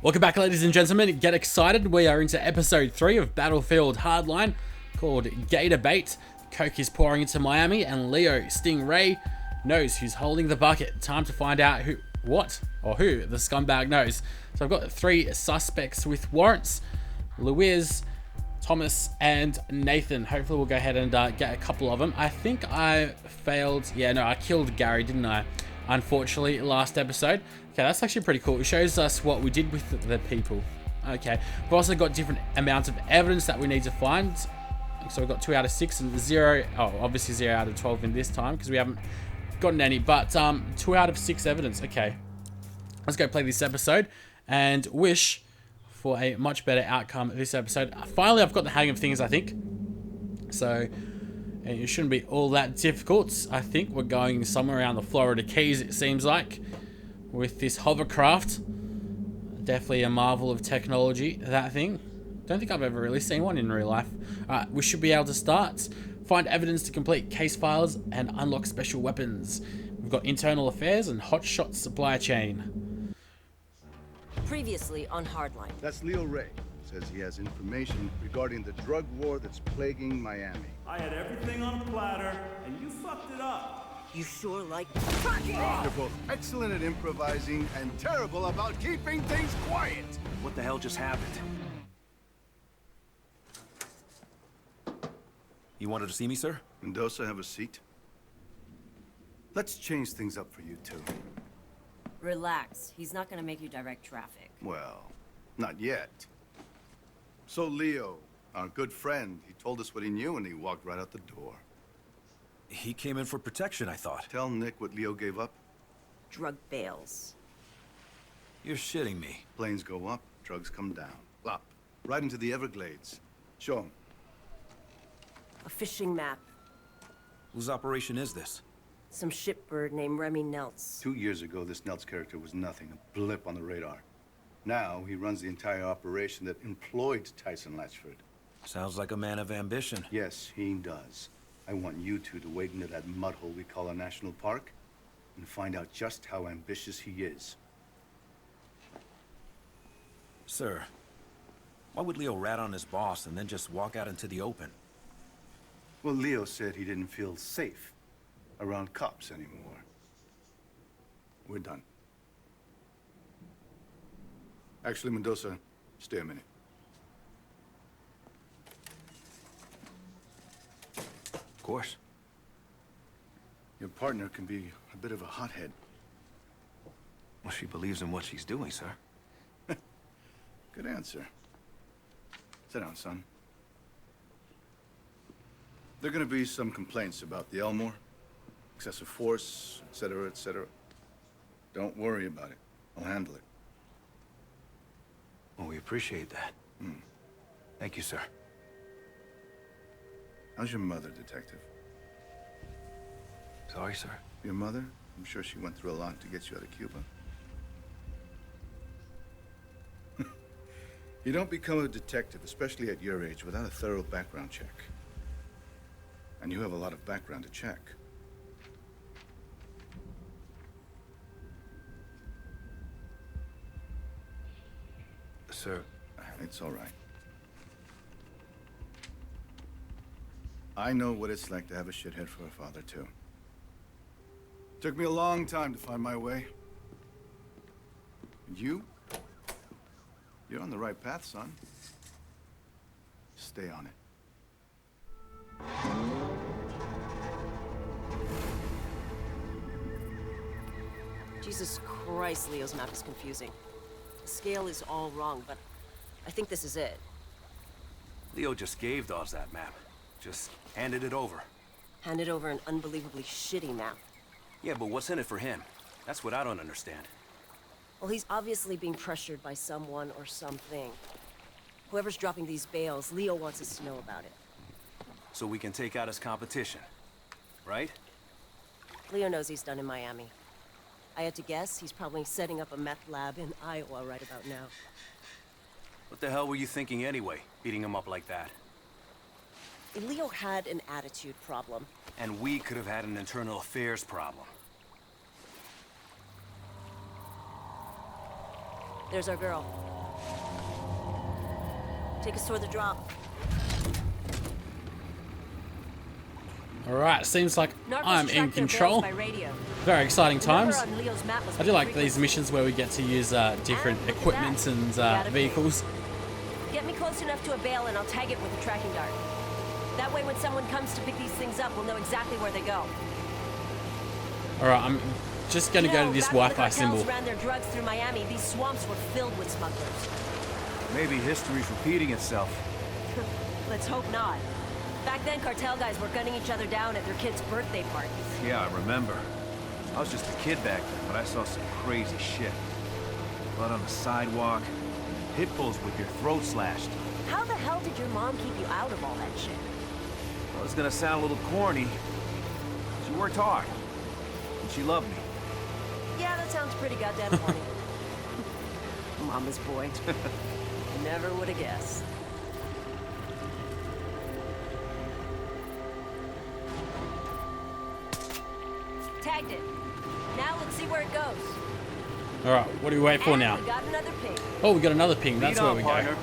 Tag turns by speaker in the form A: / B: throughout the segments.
A: Welcome back, ladies and gentlemen. Get excited. We are into episode 3 of Battlefield Hardline, called Gator Bait. Coke is pouring into Miami, and Leo Stingray knows who's holding the bucket. Time to find out who the scumbag knows. So I've got 3 suspects with warrants: Louise, Thomas, and Nathan. Hopefully we'll go ahead and get a couple of them. I think I failed. I killed Gary, didn't I? Unfortunately, last episode. Okay, that's actually pretty cool. It shows us what we did with the people. Okay, we've also got different amounts of evidence that we need to find. So we've got 2 out of 6 and 0. Oh, obviously 0 out of 12 in this time because we haven't gotten any. But 2 out of 6 evidence. Okay, let's go play this episode and wish for a much better outcome this episode. Finally, I've got the hang of things, I think. So it shouldn't be all that difficult. I think we're going somewhere around the Florida Keys, it seems like, with this hovercraft. Definitely a marvel of technology, that thing. Don't think I've ever really seen one in real life. Alright, we should be able to start. Find evidence to complete case files and unlock special weapons. We've got internal affairs and hotshot supply chain.
B: Previously on Hardline.
C: That's Leo Ray. Says he has information regarding the drug war that's plaguing Miami.
D: I had everything on a platter, and you fucked it up.
B: You sure like
C: You're both excellent at improvising and terrible about keeping things quiet.
E: What the hell just happened? You wanted to see me, sir?
C: Mendoza, have a seat. Let's change things up for you two.
B: Relax. He's not gonna make you direct traffic.
C: Well, not yet. So Leo, our good friend, he told us what he knew and he walked right out the door.
E: He came in for protection, I thought.
C: Tell Nick what Leo gave up.
B: Drug bales.
E: You're shitting me.
C: Planes go up, drugs come down. Plop. Right into the Everglades. Show him.
B: A fishing map.
E: Whose operation is this?
B: Some shipbird named Remy Neltz.
C: 2 years ago, this Neltz character was nothing, a blip on the radar. Now, he runs the entire operation that employed Tyson Latchford.
E: Sounds like a man of ambition.
C: Yes, he does. I want you two to wade into that mud hole we call a national park and find out just how ambitious he is.
E: Sir, why would Leo rat on his boss and then just walk out into the open?
C: Well, Leo said he didn't feel safe around cops anymore. We're done. Actually, Mendoza, stay a minute.
E: Of course.
C: Your partner can be a bit of a hothead.
E: Well, she believes in what she's doing, sir.
C: Good answer. Sit down, son. There are gonna be some complaints about the Elmore. Excessive force, etc., etc. Don't worry about it. I'll handle it.
E: Well, we appreciate that. Thank you, sir.
C: How's your mother, Detective?
E: Sorry, sir.
C: Your mother? I'm sure she went through a lot to get you out of Cuba. You don't become a detective, especially at your age, without a thorough background check. And you have a lot of background to check.
E: Sir,
C: It's all right. I know what it's like to have a shithead for a father, too. Took me a long time to find my way. And you're on the right path, son. Stay on it.
B: Jesus Christ, Leo's map is confusing. The scale is all wrong, but I think this is it.
E: Leo just gave Dawes that map. Just handed it over.
B: Handed over an unbelievably shitty map.
E: Yeah, but what's in it for him? That's what I don't understand.
B: Well, he's obviously being pressured by someone or something. Whoever's dropping these bales, Leo wants us to know about it.
E: So we can take out his competition, right?
B: Leo knows he's done in Miami. I had to guess he's probably setting up a meth lab in Iowa right about now.
E: What the hell were you thinking anyway, beating him up like that?
B: Leo had an attitude problem.
E: And we could have had an internal affairs problem.
B: There's our girl. Take us toward the drop.
A: Alright, seems like
B: Narcos
A: I'm in
B: track their
A: control.
B: bales by radio.
A: Very exciting
B: The number
A: times.
B: on Leo's map must
A: I
B: be
A: do like
B: frequency.
A: these missions where we get to use different
B: And look at
A: equipments
B: that.
A: and
B: We got a
A: vehicles.
B: Get me close enough to a bale and I'll tag it with a tracking dart. That way when someone comes to pick these things up, we'll know exactly where they go.
A: Alright, I'm just going to go to this
B: back when the
A: Wi-Fi
B: cartels
A: symbol.
B: ran their drugs through Miami, these swamps were filled with smugglers.
F: Maybe history's repeating itself.
B: Let's hope not. Back then, cartel guys were gunning each other down at their kids' birthday parties.
F: Yeah, I remember. I was just a kid back then, but I saw some crazy shit. Blood on the sidewalk, pit bulls with your throat slashed.
B: How the hell did your mom keep you out of all that shit?
F: Well, it's gonna sound a little corny. She worked hard. And she loved me.
B: Yeah, that sounds pretty goddamn funny. Mama's boy. Never would have guessed. Tagged it. Now let's see where it goes.
A: Alright, what do we wait for
B: And
A: now?
B: we got another ping.
A: Oh, we got another ping. That's
F: Lead
A: where
F: on,
A: we
F: partner.
A: go.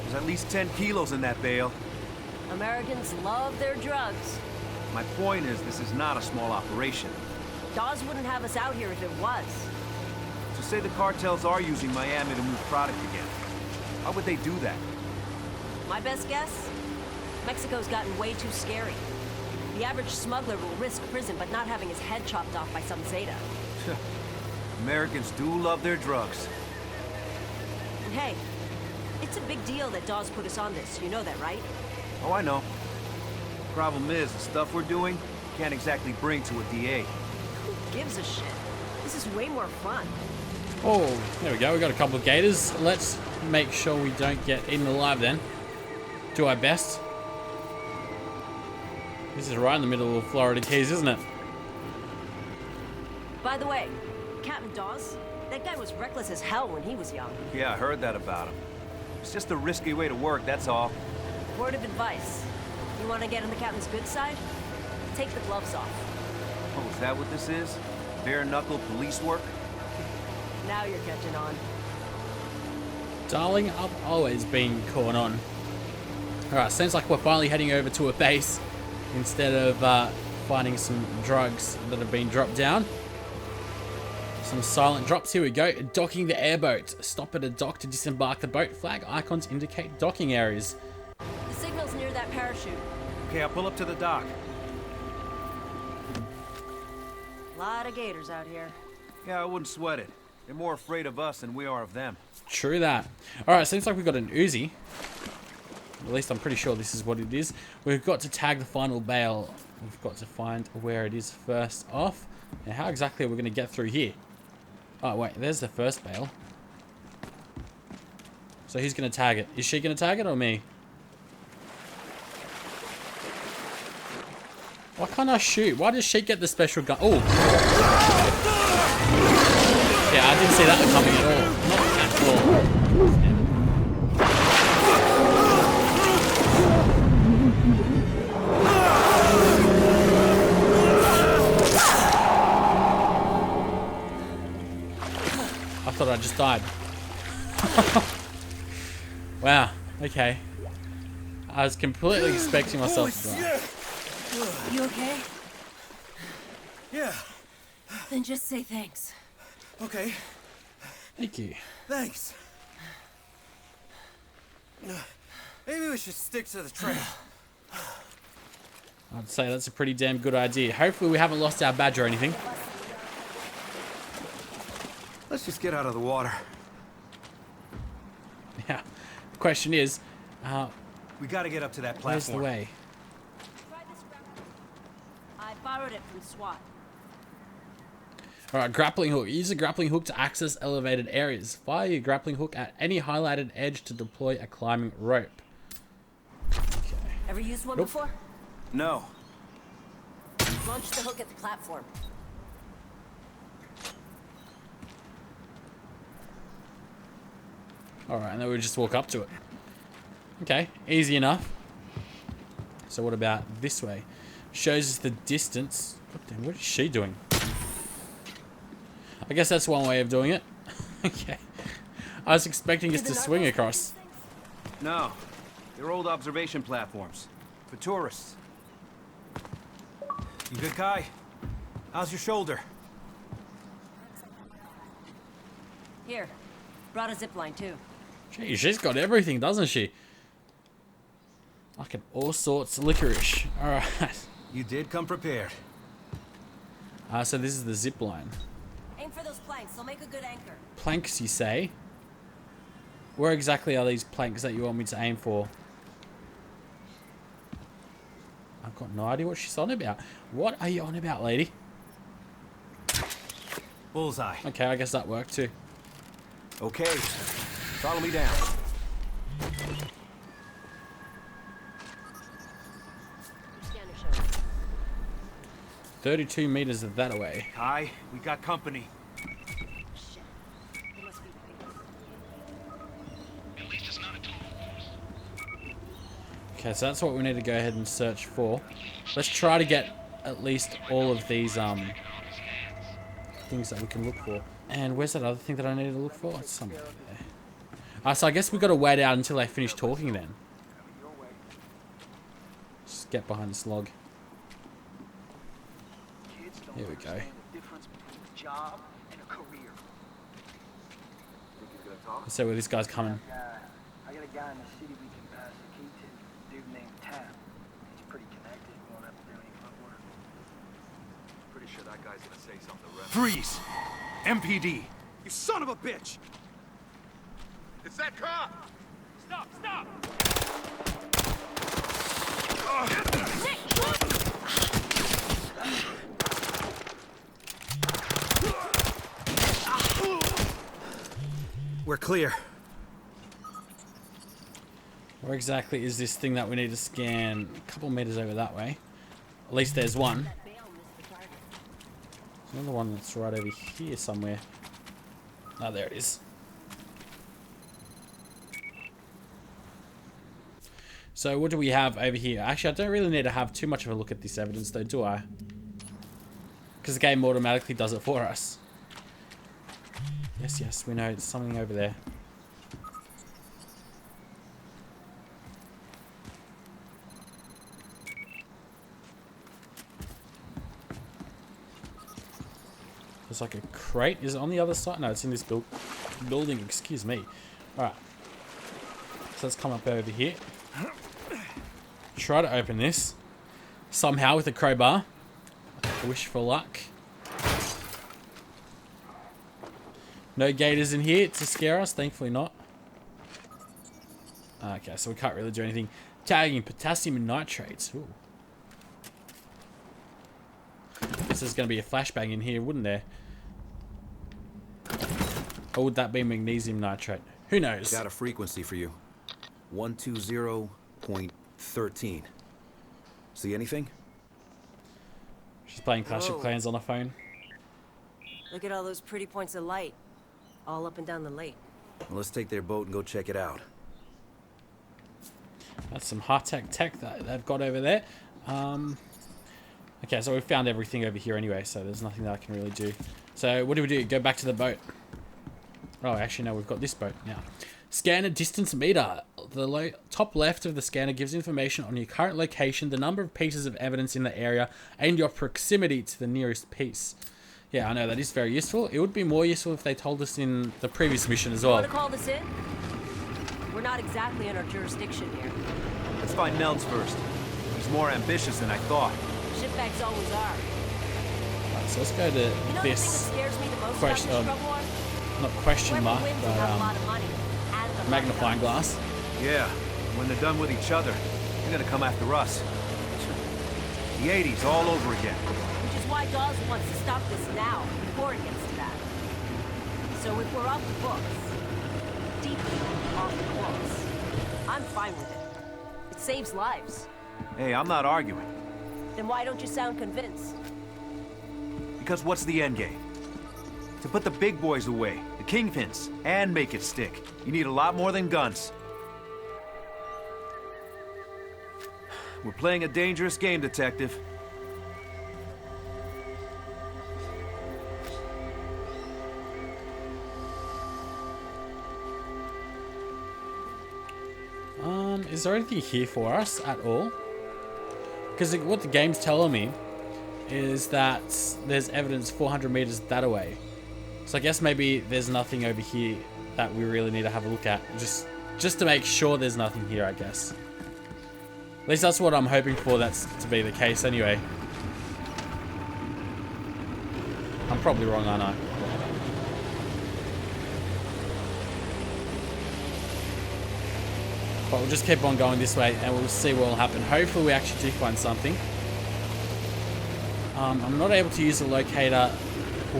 F: There's at least 10 kilos in that bale.
B: Americans love their drugs.
F: My point is, this is not a small operation.
B: Dawes wouldn't have us out here if it was.
F: So say the cartels are using Miami to move product again. How would they do that?
B: My best guess? Mexico's gotten way too scary. The average smuggler will risk prison, but not having his head chopped off by some Zeta.
F: Americans do love their drugs.
B: And hey, it's a big deal that Dawes put us on this. You know that, right?
F: Oh, I know. Problem is, the stuff we're doing can't exactly bring to a DA.
B: Who gives a shit? This is way more fun.
A: Oh, there we go. We got a couple of gators. Let's make sure we don't get eaten alive then. Do our best. This is right in the middle of Florida Keys, isn't it?
B: By the way, Captain Dawes, that guy was reckless as hell when he was young.
F: Yeah, I heard that about him. It's just a risky way to work, that's all.
B: Word of advice. You want to get on the captain's good side? Take the gloves off.
F: Oh, is that what this is? Bare-knuckle police work?
B: Now you're catching on.
A: Darling, I've always been caught on. Alright, seems like we're finally heading over to a base instead of finding some drugs that have been dropped down. Some silent drops. Here we go. Docking the airboat. Stop at a dock to disembark the boat. Flag icons indicate docking areas.
B: The signal's near that parachute.
F: Okay, I'll pull up to the dock.
B: Lot of gators out here.
F: Yeah, I wouldn't sweat it. They're more afraid of us than we are of them.
A: True that. Alright, seems like we've got an Uzi. At least I'm pretty sure this is what it is. We've got to tag the final bale. We've got to find where it is first off. Now, how exactly are we going to get through here? Oh, wait. There's the first bale. So who's going to tag it? Is she going to tag it or me? Why can't I shoot? Why does she get the special gun? Oh! Yeah, I didn't see that coming at all. Not at all. I thought I just died. Wow, okay. I was completely expecting myself to die.
B: You okay?
G: Yeah,
B: Then just say thanks.
G: okay,
A: Thank you.
G: thanks. Maybe we should stick to the trail.
A: I'd say that's a pretty damn good idea. Hopefully we haven't lost our badge or anything.
F: Let's just get out of the water.
A: Yeah. The question is,
F: We gotta get up to that
A: where's the
F: platform.
A: way?
B: Try this grapple. I borrowed it from SWAT.
A: Alright, grappling hook. Use a grappling hook to access elevated areas. Fire your grappling hook at any highlighted edge to deploy a climbing rope. Okay.
B: Ever used one
A: Nope.
B: before?
F: No.
B: Launch the hook at the platform.
A: Alright, and then we just walk up to it. Okay, easy enough. So what about this way? Shows us the distance. God damn, what is she doing? I guess that's one way of doing it. Okay. I was expecting us
B: Do
A: to
B: the
A: swing
B: narcos
A: across.
B: use things?
F: No. They're old observation platforms. For tourists. You good, Kai? How's your shoulder?
B: Here. Brought a zip line too.
A: Gee, she's got everything, doesn't she? Fucking all sorts of licorice. Alright.
F: You did come prepared.
A: So this is the zip line.
B: Aim for those planks, they'll make a good anchor.
A: Planks, you say? Where exactly are these planks that you want me to aim for? I've got no idea what she's on about. What are you on about, lady?
F: Bullseye.
A: Okay, I guess that worked too.
F: Okay. Follow me down.
B: Scanner shows.
A: 32 meters of that away.
F: Kai, we got company.
B: Shit. They must be
A: Okay, so that's what we need to go ahead and search for. Let's try to get at least all of these things that we can look for. And where's that other thing that I needed to look for? It's somewhere over there. So I guess we got to wait out until they finish talking then. Just get behind this log. Here we go.
H: Job and a career.
A: Let's see where this guy's coming.
H: I got a guy in the city we can pass the key to. Dude named Tap. He's pretty connected. Won't have to do any footwork.
I: Pretty sure that guy's gonna say something.
F: Freeze! MPD! You son of a bitch!
I: It's that cop!
F: Stop! Stop! We're clear.
A: Where exactly is this thing that we need to scan? A couple meters over that way. At least there's one.
B: that bail missed the target.
A: There's another one that's right over here somewhere. Oh, there it is. So what do we have over here? Actually, I don't really need to have too much of a look at this evidence though, do I? Because the game automatically does it for us. Yes, yes, we know it's something over there. There's like a crate. Is it on the other side? No, it's in this building. Excuse me. Alright. So let's come up over here. Try to open this. Somehow with a crowbar. I wish for luck. No gators in here to scare us. Thankfully not. Okay, so we can't really do anything. Tagging potassium nitrates. Ooh. Guess there's going to be a flashbang in here, wouldn't there? Or would that be magnesium nitrate? Who knows?
E: Got a frequency for you. 120.13. See anything?
A: She's playing Clash of
B: Whoa.
A: Clans on her phone.
B: Look at all those pretty points of light. All up and down the lake.
E: Well, let's take their boat and go check it out.
A: That's some high-tech tech that they've got over there. Okay, so we've found everything over here anyway, so there's nothing that I can really do. So what do? Go back to the boat. Oh, actually, no, we've got this boat now. Scanner distance meter. The top left of the scanner gives information on your current location, the number of pieces of evidence in the area, and your proximity to the nearest piece. Yeah, I know, that is very useful. It would be more useful if they told us in the previous mission as well.
B: Want to call this in? We're not exactly in our jurisdiction here.
F: Let's find Nelds first. He's more ambitious than I thought.
B: Shitbags always are.
A: Right, so let's go to
B: You know the thing that
A: this
B: scares me the most
A: question-
B: about this drug war?
A: not question
B: Whoever
A: mark,
B: wins will have a lot
A: but
B: of money. And a lot of
A: magnifying
B: guns.
A: glass.
F: Yeah, when they're done with each other, they're gonna come after us. The 80s all over again.
B: Which is why Dawes wants to stop this now, before it gets to that. So if we're off the books, deeply off the books, I'm fine with it. It saves lives.
F: Hey, I'm not arguing.
B: Then why don't you sound convinced?
F: Because what's the end game? To put the big boys away, the kingpins, and make it stick, you need a lot more than guns. We're playing a dangerous game, Detective.
A: is there anything here for us at all? Because what the game's telling me is that there's evidence 400 meters that way. So I guess maybe there's nothing over here that we really need to have a look at. Just to make sure there's nothing here, I guess. At least that's what I'm hoping for, that's to be the case anyway. I'm probably wrong, aren't I? But we'll just keep on going this way and we'll see what will happen. Hopefully we actually do find something. I'm not able to use the locator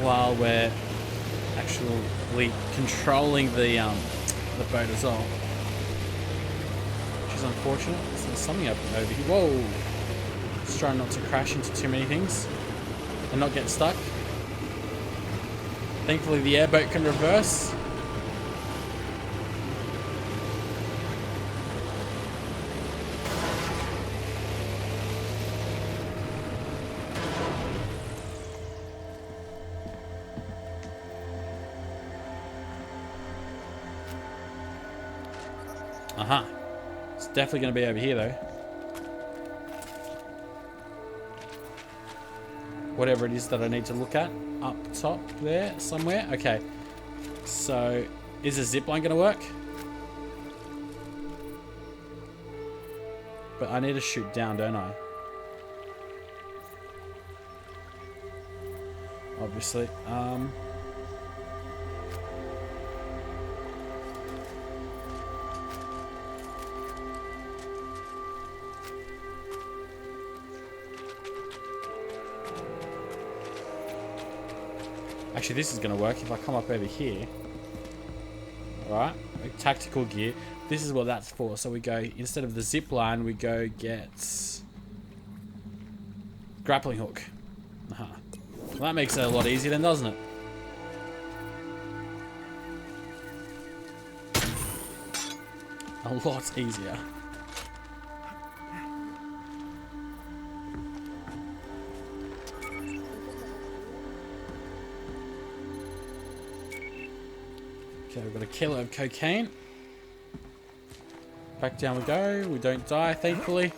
A: while we're actually controlling the boat as well. Which is unfortunate. So there's something up over here. Whoa! Just trying not to crash into too many things and not get stuck. Thankfully the airboat can reverse. Aha. It's definitely going to be over here though. Whatever it is that I need to look at. Up top there somewhere. Okay. So, is a zipline going to work? But I need to shoot down, don't I? Obviously. Actually, this is going to work if I come up over here. Alright, tactical gear. This is what that's for. So we go, instead of the zip line, we go get grappling hook. Well, that makes it a lot easier then, doesn't it? A lot easier. Okay, we've got a kilo of cocaine. Back down we go. We don't die, thankfully.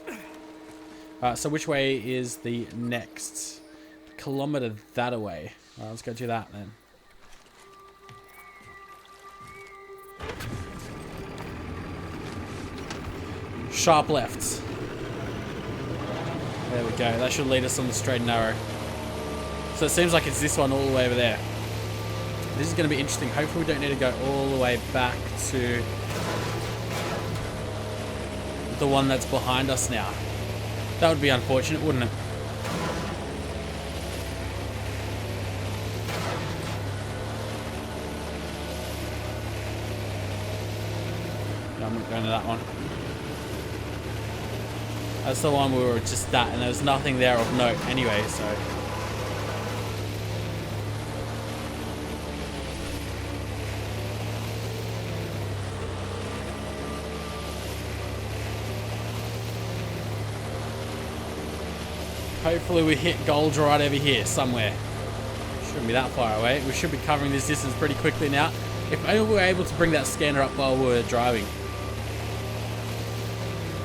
A: So which way is the next? Kilometer that away. Alright, let's go do that then. Sharp left. There we go. That should lead us on the straight and narrow. So it seems like it's this one all the way over there. This is going to be interesting. Hopefully we don't need to go all the way back to the one that's behind us now. That would be unfortunate, wouldn't it? No, I'm not going to that one. That's the one we were just at, and there was nothing there of note anyway, so... Hopefully we hit gold right over here somewhere. Shouldn't be that far away. We should be covering this distance pretty quickly now. If only we were able to bring that scanner up while we were driving.